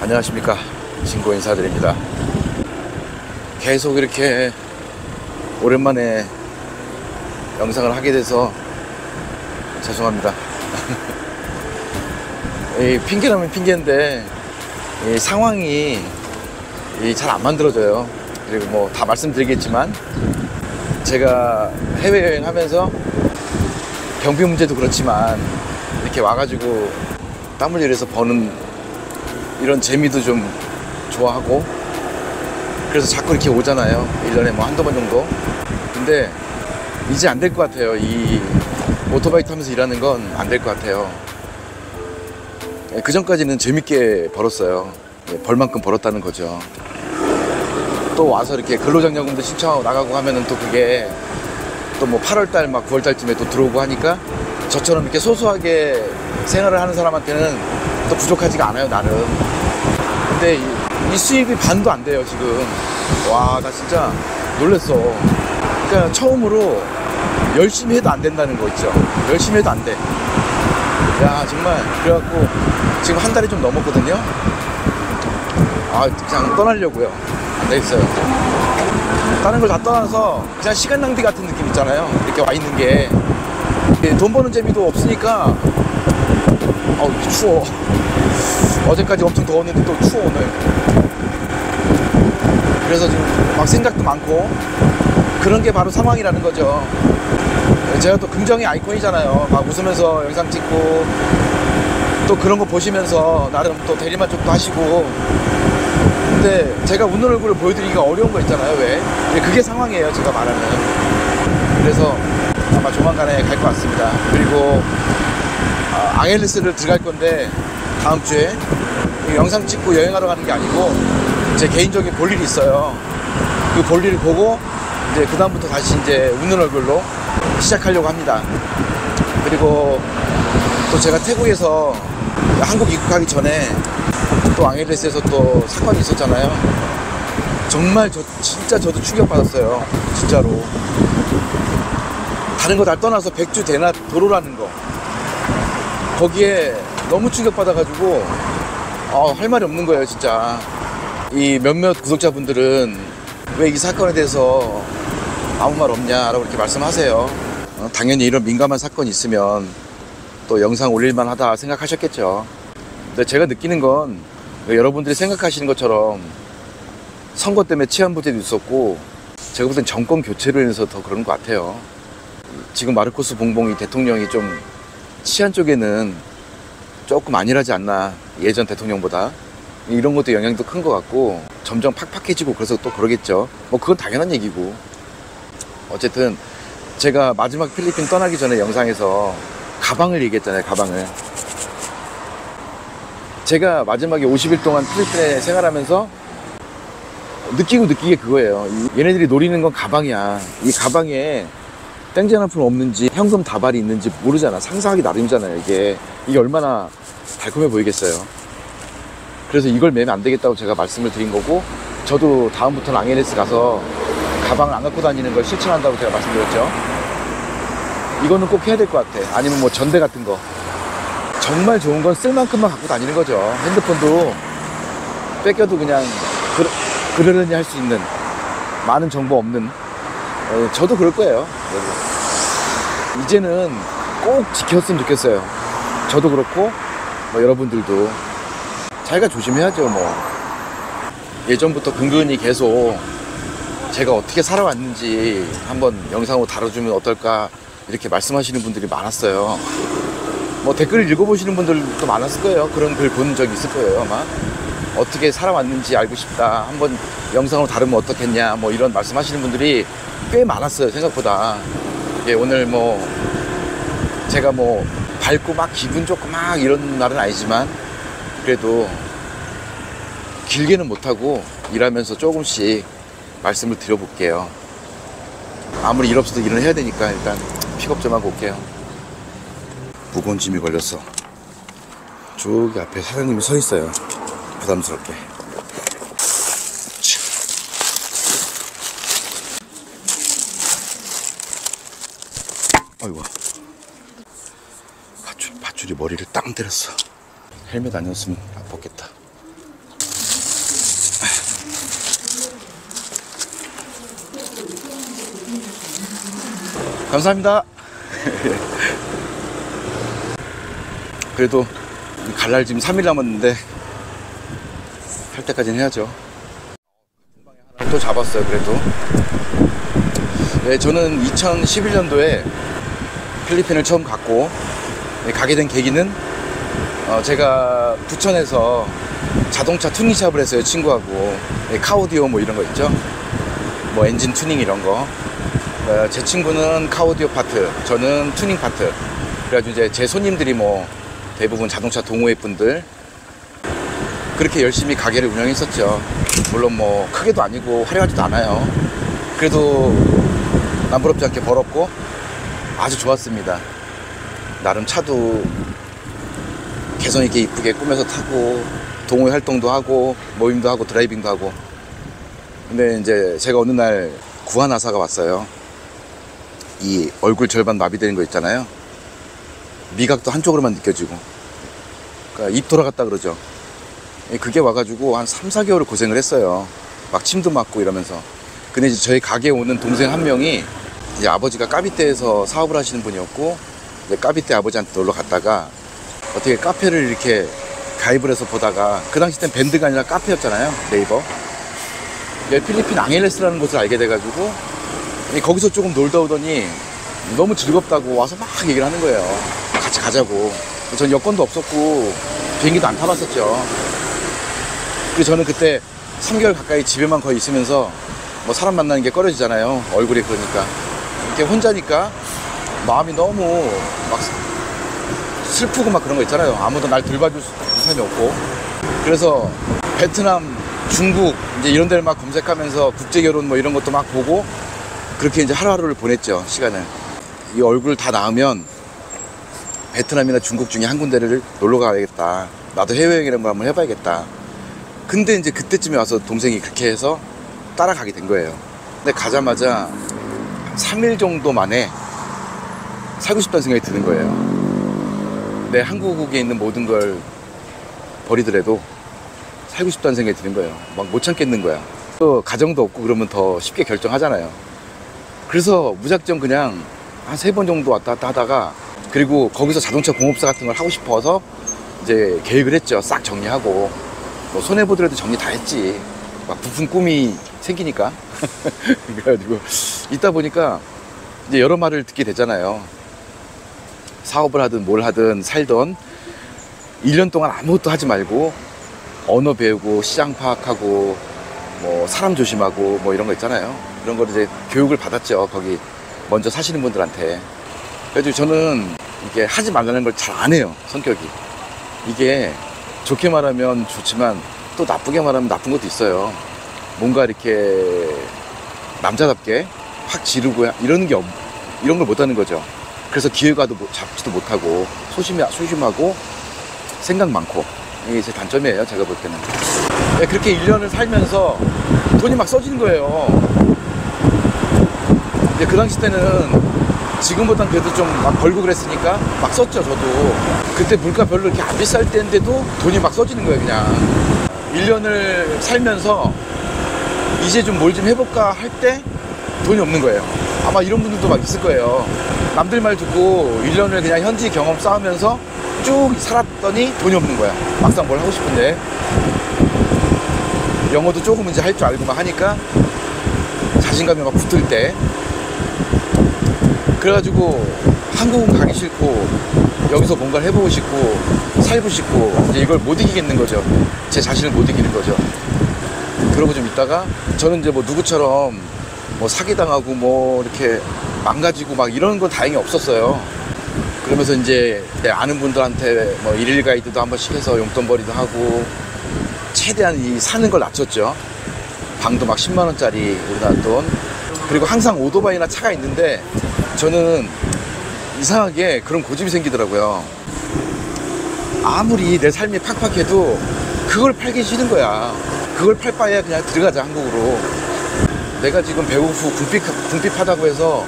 안녕하십니까, 신고 인사드립니다. 계속 이렇게 오랜만에 영상을 하게 돼서 죄송합니다. 핑계라면 핑계인데 이 상황이 잘 안 만들어져요. 그리고 뭐 다 말씀드리겠지만 제가 해외여행 하면서 경비 문제도 그렇지만 이렇게 와가지고 땀을 흘려서 버는 이런 재미도 좀 좋아하고, 그래서 자꾸 이렇게 오잖아요. 1년에 뭐 한두 번 정도. 근데 이제 안 될 것 같아요. 이 오토바이 타면서 일하는 건 안 될 것 같아요. 그 전까지는 재밌게 벌었어요. 벌 만큼 벌었다는 거죠. 또 와서 이렇게 근로장려금도 신청하고 나가고 하면은 또 그게 또 뭐 8월달 막 9월달쯤에 또 들어오고 하니까 저처럼 이렇게 소소하게 생활을 하는 사람한테는 또 부족하지가 않아요, 나름. 근데 이 수입이 반도 안 돼요, 지금. 와, 나 진짜 놀랬어. 그러니까 처음으로 열심히 해도 안 된다는 거 있죠. 열심히 해도 안 돼. 야, 정말. 그래갖고 지금 한 달이 좀 넘었거든요. 아, 그냥 떠나려고요. 안 되겠어요. 다른 걸 다 떠나서 그냥 시간 낭비 같은 느낌 있잖아요. 이렇게 와 있는 게. 돈 버는 재미도 없으니까. 추워. 어제까지 엄청 더웠는데 또 추워, 오늘. 그래서 지금 막 생각도 많고 그런 게 바로 상황이라는 거죠. 제가 또 긍정의 아이콘이잖아요. 막 웃으면서 영상 찍고 또 그런 거 보시면서 나름 또 대리만족도 하시고. 근데 제가 웃는 얼굴을 보여드리기가 어려운 거 있잖아요. 왜? 그게 상황이에요, 제가 말하는. 그래서 아마 조만간에 갈 것 같습니다. 그리고 앙헬레스를 들어갈 건데 다음 주에 영상 찍고 여행하러 가는 게 아니고 제 개인적인 볼일이 있어요. 그 볼일을 보고 이제 그 다음부터 다시 이제 웃는 얼굴로 시작하려고 합니다. 그리고 또 제가 태국에서 한국 입국하기 전에 또 앙헬레스에서 또 사건이 있었잖아요. 정말 진짜 저도 충격받았어요. 진짜로. 다른 거 다 떠나서 백주 대낮 도로라는 거, 거기에 너무 충격받아가지고 할 말이 없는 거예요, 진짜. 이 몇몇 구독자분들은 왜 이 사건에 대해서 아무 말 없냐라고 이렇게 말씀하세요. 당연히 이런 민감한 사건이 있으면 또 영상 올릴만 하다 생각하셨겠죠. 근데 제가 느끼는 건 여러분들이 생각하시는 것처럼 선거 때문에 치안 부재도 있었고, 제가 볼 땐 정권 교체로 인해서 더 그런 것 같아요. 지금 마르코스 봉봉이 대통령이 좀 치안 쪽에는 조금 안일하지 않나, 예전 대통령보다. 이런 것도 영향도 큰 것 같고 점점 팍팍해지고 그래서 또 그러겠죠. 뭐 그건 당연한 얘기고. 어쨌든 제가 마지막 필리핀 떠나기 전에 영상에서 가방을 얘기했잖아요. 가방을. 제가 마지막에 50일 동안 필리핀에 생활하면서 느끼게 그거예요. 얘네들이 노리는 건 가방이야. 이 가방에 땡전 한 푼 없는지 현금 다발이 있는지 모르잖아. 상상하기 나름이잖아요. 이게 얼마나 달콤해 보이겠어요. 그래서 이걸 매면 안 되겠다고 제가 말씀을 드린 거고, 저도 다음부터는 앙헬레스 가서 가방을 안 갖고 다니는 걸 실천한다고 제가 말씀드렸죠. 이거는 꼭 해야 될 것 같아. 아니면 뭐 전대 같은 거. 정말 좋은 건 쓸 만큼만 갖고 다니는 거죠. 핸드폰도 뺏겨도 그냥 그러려니 할 수 있는, 많은 정보 없는. 저도 그럴 거예요. 이제는 꼭 지켰으면 좋겠어요. 저도 그렇고 뭐 여러분들도 자기가 조심해야죠. 뭐 예전부터 근근히 계속 제가 어떻게 살아왔는지 한번 영상으로 다뤄주면 어떨까 이렇게 말씀하시는 분들이 많았어요. 뭐 댓글을 읽어보시는 분들도 많았을 거예요. 그런 글 본 적 있을 거예요, 아마. 어떻게 살아왔는지 알고 싶다, 한번 영상으로 다루면 어떻겠냐, 뭐 이런 말씀하시는 분들이 꽤 많았어요, 생각보다. 예, 오늘 뭐 제가 뭐 밝고 막 기분 좋고 막 이런 날은 아니지만 그래도 길게는 못하고 일하면서 조금씩 말씀을 드려볼게요. 아무리 일 없어도 일은 해야 되니까 일단 픽업 좀 하고 올게요. 무거운 짐이 걸렸어. 저기 앞에 사장님이 서 있어요. 부담스럽게. 아이고, 밧줄이 머리를 땅 때렸어. 헬멧 아니었으면 아팠겠다. 감사합니다. 그래도 갈 날 지금 3일 남았는데 할 때까지는 해야죠. 하나 또 잡았어요. 그래도 네, 저는 2011년도에 필리핀을 처음 갔고, 가게 된 계기는 제가 부천에서 자동차 튜닝샵을 했어요. 친구하고. 카오디오 뭐 이런 거 있죠, 뭐 엔진 튜닝 이런 거. 제 친구는 카오디오 파트, 저는 튜닝 파트. 그래가지고 이제 제 손님들이 뭐 대부분 자동차 동호회 분들, 그렇게 열심히 가게를 운영했었죠. 물론 뭐 크게도 아니고 화려하지도 않아요. 그래도 남부럽지 않게 벌었고 아주 좋았습니다. 나름 차도 개성 있게 이쁘게 꾸며서 타고, 동호회 활동도 하고, 모임도 하고, 드라이빙도 하고. 근데 이제 제가 어느 날 구한아사가 왔어요. 이 얼굴 절반 마비되는 거 있잖아요. 미각도 한쪽으로만 느껴지고, 그러니까 입 돌아갔다 그러죠. 그게 와가지고 한 3, 4개월을 고생을 했어요. 막 침도 맞고 이러면서. 근데 이제 저희 가게에 오는 동생 한 명이 이제 아버지가 까비떼에서 사업을 하시는 분이었고, 이제 까비떼 아버지한테 놀러 갔다가 어떻게 카페를 이렇게 가입을 해서 보다가, 그 당시 땐 밴드가 아니라 카페였잖아요. 네이버. 필리핀 앙헬레스라는 곳을 알게 돼가지고 거기서 조금 놀다 오더니 너무 즐겁다고 와서 막 얘기를 하는 거예요. 같이 가자고. 전 여권도 없었고 비행기도 안 타봤었죠. 그래서 저는 그때 3개월 가까이 집에만 거의 있으면서 뭐 사람 만나는 게 꺼려지잖아요. 얼굴이 그러니까. 이렇게 혼자니까 마음이 너무 막 슬프고 막 그런 거 있잖아요. 아무도 날 돌봐줄 사람이 없고. 그래서 베트남, 중국 이제 이런 데를 막 검색하면서 국제결혼 뭐 이런 것도 막 보고, 그렇게 이제 하루하루를 보냈죠. 시간을. 이 얼굴 다 나으면 베트남이나 중국 중에 한 군데를 놀러 가야겠다. 나도 해외여행이라는 걸 한번 해봐야겠다. 근데 이제 그때쯤에 와서 동생이 그렇게 해서 따라가게 된 거예요. 근데 가자마자 3일 정도 만에 살고 싶다는 생각이 드는 거예요. 내 한국에 있는 모든 걸 버리더라도 살고 싶다는 생각이 드는 거예요. 막 못 참겠는 거야. 또 가정도 없고 그러면 더 쉽게 결정하잖아요. 그래서 무작정 그냥 한 3번 정도 왔다 갔다 하다가, 그리고 거기서 자동차 공업사 같은 걸 하고 싶어서 이제 계획을 했죠. 싹 정리하고. 뭐 손해보더라도 정리 다 했지. 막 부푼 꿈이 생기니까. 그래가지고 있다 보니까 이제 여러 말을 듣게 되잖아요. 사업을 하든 뭘 하든 살던 1년 동안 아무것도 하지 말고 언어 배우고 시장 파악하고 뭐 사람 조심하고 뭐 이런 거 있잖아요. 그런 걸 이제 교육을 받았죠. 거기 먼저 사시는 분들한테. 그래서 저는 이게 하지 말라는 걸 잘 안 해요. 성격이. 이게 좋게 말하면 좋지만 또 나쁘게 말하면 나쁜 것도 있어요. 뭔가 이렇게 남자답게 확 지르고 이런 걸 못하는 거죠. 그래서 기회가도 잡지도 못하고 소심하고 생각 많고, 이게 제 단점이에요. 제가 볼 때는. 네, 그렇게 1년을 살면서 돈이 막 써지는 거예요. 근데 그 당시 때는 지금보단 그래도 좀 막 벌고 그랬으니까 막 썼죠. 저도 그때 물가 별로 이렇게 안 비쌀 때인데도 돈이 막 써지는 거예요. 그냥 1년을 살면서 이제 좀 뭘 좀 해볼까 할 때 돈이 없는 거예요. 아마 이런 분들도 막 있을 거예요. 남들 말 듣고 1년을 그냥 현지 경험 쌓으면서 쭉 살았더니 돈이 없는 거야. 막상 뭘 하고 싶은데. 영어도 조금 이제 할 줄 알고 막 하니까 자신감이 막 붙을 때, 그래가지고 한국은 가기 싫고 여기서 뭔가를 해보고 싶고 살고 싶고, 이제 이걸 못 이기겠는 거죠. 제 자신을 못 이기는 거죠. 그러고 좀 있다가 저는 이제 뭐 누구처럼 뭐 사기당하고 뭐 이렇게 망가지고 막 이런 건 다행히 없었어요. 그러면서 이제 아는 분들한테 뭐 일일 가이드도 한 번씩 해서 용돈벌이도 하고 최대한 이 사는 걸 낮췄죠. 방도 막 10만원짜리 우리나라 돈. 그리고 항상 오토바이나 차가 있는데 저는 이상하게 그런 고집이 생기더라고요. 아무리 내 삶이 팍팍해도 그걸 팔기 싫은 거야. 그걸 팔 바에 그냥 들어가자, 한국으로. 내가 지금 배우 후 궁핍하다고 해서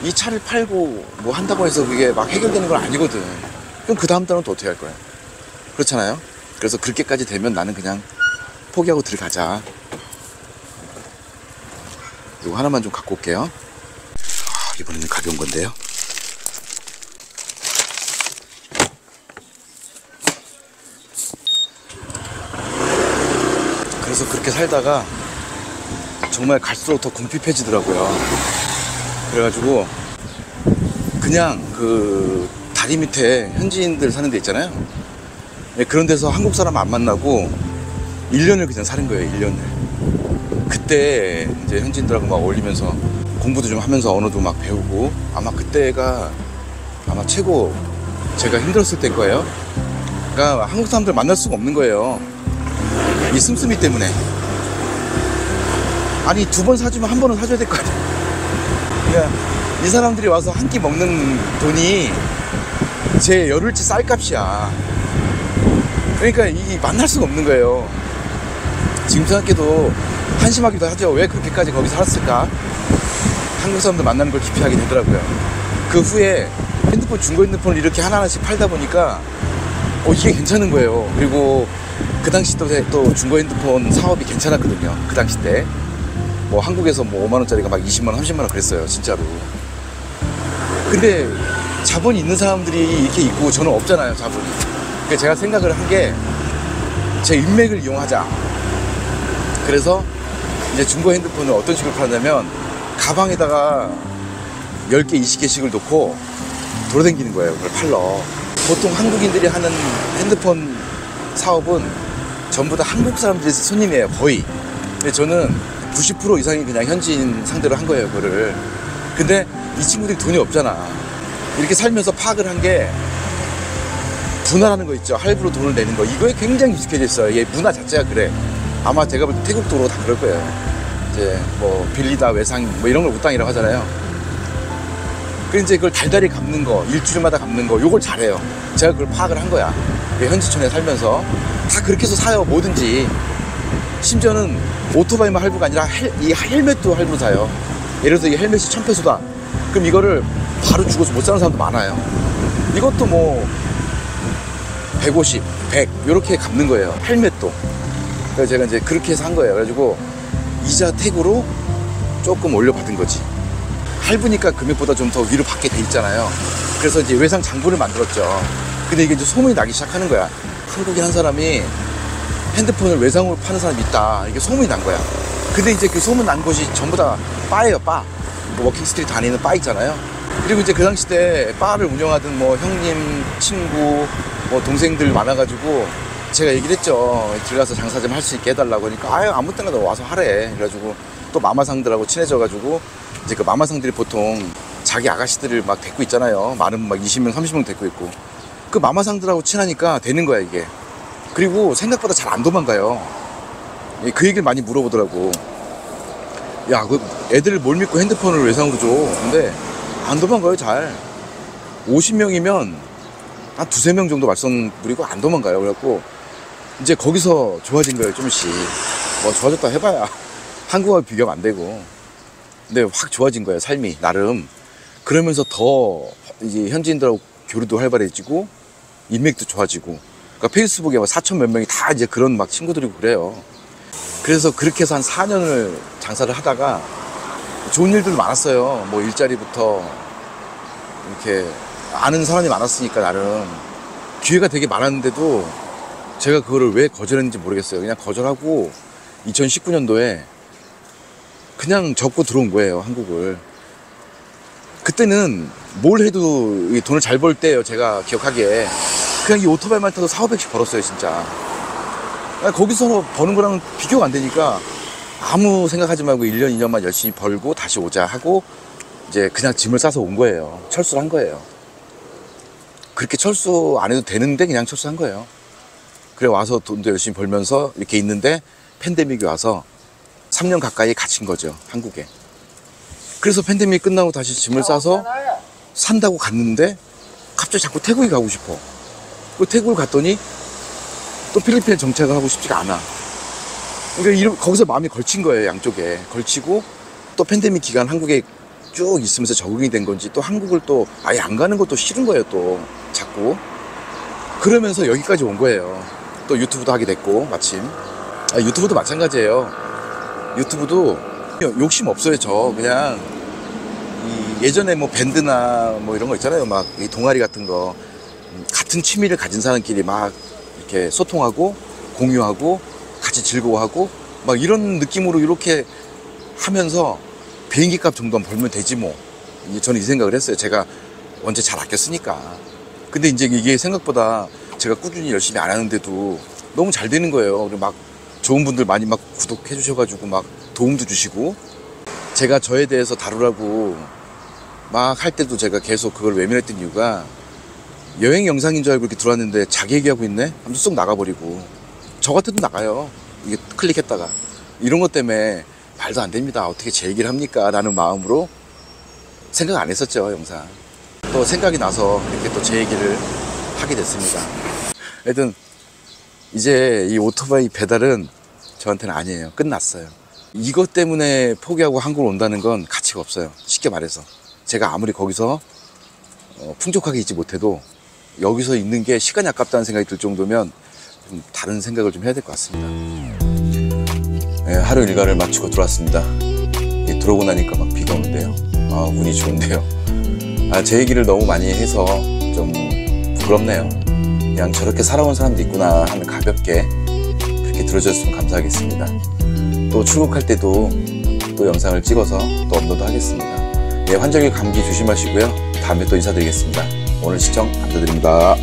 이 차를 팔고 뭐 한다고 해서 그게 막 해결되는 건 아니거든. 그럼 그 다음 달은 또 어떻게 할 거야? 그렇잖아요. 그래서 그렇게까지 되면 나는 그냥 포기하고 들어가자. 이거 하나만 좀 갖고 올게요. 이번에는 가벼운 건데요. 그래서 그렇게 살다가 정말 갈수록 더 궁핍해지더라고요. 그래가지고 그냥 그 다리 밑에 현지인들 사는 데 있잖아요. 그런 데서 한국 사람 안 만나고 1년을 그냥 사는 거예요. 1년을. 그때 이제 현지인들하고 막 어울리면서 공부도 좀 하면서 언어도 막 배우고, 아마 그때가 아마 최고 제가 힘들었을 때일 거예요. 그러니까 한국 사람들 만날 수가 없는 거예요. 이 씀씀이 때문에. 아니 2번 사주면 1번은 사줘야 될 거 아니야. 그러니까 이 사람들이 와서 한 끼 먹는 돈이 제 열흘치 쌀값이야. 그러니까 이 만날 수가 없는 거예요. 지금 생각해도 한심하기도 하죠. 왜 그렇게까지 거기 살았을까? 한국 사람들 만나는 걸 기피하게 되더라고요. 그 후에 핸드폰, 중고 핸드폰을 이렇게 하나하나씩 팔다 보니까 이게 괜찮은 거예요. 그리고 그 당시 또 중고 핸드폰 사업이 괜찮았거든요. 그 당시 때 뭐 한국에서 뭐 5만원짜리가 막 20만원 30만원 그랬어요. 진짜로. 근데 자본이 있는 사람들이 이렇게 있고 저는 없잖아요. 자본이. 그래서 제가 생각을 한 게 제 인맥을 이용하자. 그래서 이제 중고 핸드폰을 어떤 식으로 파냐면 가방에다가 10개 20개씩을 놓고 돌아다니는 거예요. 그걸 팔러. 보통 한국인들이 하는 핸드폰 사업은 전부 다 한국 사람들이 손님이에요. 거의. 근데 저는 90% 이상이 그냥 현지인 상대로 한 거예요. 그거를. 근데 이 친구들이 돈이 없잖아. 이렇게 살면서 파악을 한 게 분할하는 거 있죠. 할부로 돈을 내는 거. 이거에 굉장히 익숙해져 있어요. 얘 문화 자체가 그래. 아마 제가 볼 때 태국도로 다 그럴 거예요. 이제 뭐 빌리다 외상 뭐 이런 걸 우땅이라고 하잖아요. 그래서 이제 그걸 달달이 갚는 거, 일주일마다 갚는 거, 요걸 잘해요. 제가 그걸 파악을 한 거야. 현지촌에 살면서 다 그렇게 해서 사요. 뭐든지. 심지어는 오토바이만 할부가 아니라 이 헬멧도 할부로 사요. 예를 들어서 이 헬멧이 1000페소다. 그럼 이거를 바로 주고서 못 사는 사람도 많아요. 이것도 뭐 150, 100 이렇게 갚는 거예요. 헬멧도. 그래서 제가 이제 그렇게 해서 한 거예요. 그래가지고 이자 택으로 조금 올려받은 거지. 할부니까 금액보다 좀 더 위로 받게 돼 있잖아요. 그래서 이제 외상 장부를 만들었죠. 근데 이게 이제 소문이 나기 시작하는 거야. 한국인 한 사람이 핸드폰을 외상으로 파는 사람이 있다. 이게 소문이 난 거야. 근데 이제 그 소문 난 곳이 전부 다 바예요. 바. 뭐 워킹 스트리트 안에 있는 바 있잖아요. 그리고 이제 그 당시 때 바를 운영하던 뭐 형님, 친구, 뭐 동생들 많아가지고 제가 얘기를 했죠. 들어가서 장사 좀 할 수 있게 해달라고 하니까 아무 때나 너 와서 하래. 그래가지고 또 마마상들하고 친해져가지고 이제 그 마마상들이 보통 자기 아가씨들을 막 데리고 있잖아요. 많은 막 20명, 30명 데리고 있고. 그 마마상들하고 친하니까 되는 거야, 이게. 그리고 생각보다 잘 안 도망가요. 그 얘기를 많이 물어보더라고. 야, 그 애들 뭘 믿고 핸드폰을 외상으로 줘. 근데 안 도망가요, 잘. 50명이면 한 2~3명 정도 말썽 부리고 안 도망가요. 그래갖고 이제 거기서 좋아진 거예요, 좀씩. 뭐 좋아졌다 해봐야 한국하고 비교가 안 되고. 근데 확 좋아진 거예요, 삶이. 나름. 그러면서 더 이제 현지인들하고 교류도 활발해지고 인맥도 좋아지고. 그러니까 페이스북에 막 4천 몇 명이 다 이제 그런 막 친구들이고 그래요. 그래서 그렇게 해서 한 4년을 장사를 하다가 좋은 일들도 많았어요. 뭐 일자리부터 이렇게 아는 사람이 많았으니까 나름 기회가 되게 많았는데도 제가 그거를 왜 거절했는지 모르겠어요. 그냥 거절하고 2019년도에 그냥 접고 들어온 거예요, 한국을. 그때는 뭘 해도 돈을 잘 벌 때예요, 제가 기억하기에. 그냥 이 오토바이만 타도 4~500씩 벌었어요, 진짜. 거기서 버는 거랑 비교가 안 되니까 아무 생각하지 말고 1년, 2년만 열심히 벌고 다시 오자 하고 이제 그냥 짐을 싸서 온 거예요. 철수를 한 거예요. 그렇게 철수 안 해도 되는데 그냥 철수한 거예요. 그래 와서 돈도 열심히 벌면서 이렇게 있는데 팬데믹이 와서 3년 가까이 갇힌 거죠, 한국에. 그래서 팬데믹 끝나고 다시 짐을 싸서 산다고 갔는데 갑자기 자꾸 태국에 가고 싶어. 그 태국을 갔더니 또 필리핀에 정착을 하고 싶지가 않아. 그러니까 거기서 마음이 걸친 거예요, 양쪽에. 걸치고 또 팬데믹 기간 한국에 쭉 있으면서 적응이 된 건지 또 한국을 또 아예 안 가는 것도 싫은 거예요, 또 자꾸. 그러면서 여기까지 온 거예요. 또 유튜브도 하게 됐고 마침. 유튜브도 마찬가지예요. 유튜브도 욕심 없어요. 저 그냥 예전에 뭐 밴드나 뭐 이런 거 있잖아요. 막 이 동아리 같은 거 같은 취미를 가진 사람끼리 막 이렇게 소통하고 공유하고 같이 즐거워하고 막 이런 느낌으로 이렇게 하면서 비행기 값 정도만 벌면 되지 뭐. 저는 이 생각을 했어요. 제가 언제 잘 아껴 쓰니까. 근데 이제 이게 생각보다 제가 꾸준히 열심히 안 하는데도 너무 잘 되는 거예요. 그리고 막 좋은 분들 많이 막 구독해 주셔가지고 막 도움도 주시고, 제가 저에 대해서 다루라고 막 할 때도 제가 계속 그걸 외면했던 이유가 여행 영상인 줄 알고 이렇게 들어왔는데 자기 얘기하고 있네? 하면서 쏙 나가버리고, 저 같아도 나가요. 이게 클릭했다가. 이런 것 때문에 말도 안 됩니다. 어떻게 제 얘기를 합니까? 라는 마음으로 생각 안 했었죠, 영상. 또 생각이 나서 이렇게 또 제 얘기를 하게 됐습니다. 하여튼 이제 이 오토바이 배달은 저한테는 아니에요. 끝났어요. 이것 때문에 포기하고 한국 온다는 건 가치가 없어요. 쉽게 말해서. 제가 아무리 거기서 풍족하게 있지 못해도 여기서 있는 게 시간이 아깝다는 생각이 들 정도면 좀 다른 생각을 좀 해야 될 것 같습니다. 네, 하루 일과를 마치고 들어왔습니다. 들어오고 나니까 막 비가 오는데요. 운이 좋은데요. 제 얘기를 너무 많이 해서 좀 부끄럽네요. 그냥 저렇게 살아온 사람도 있구나 하면 가볍게 그렇게 들어주셨으면 감사하겠습니다. 또 출국할 때도 또 영상을 찍어서 또 업로드 하겠습니다. 네, 환절기 감기 조심하시고요. 다음에 또 인사드리겠습니다. 오늘 시청 감사드립니다.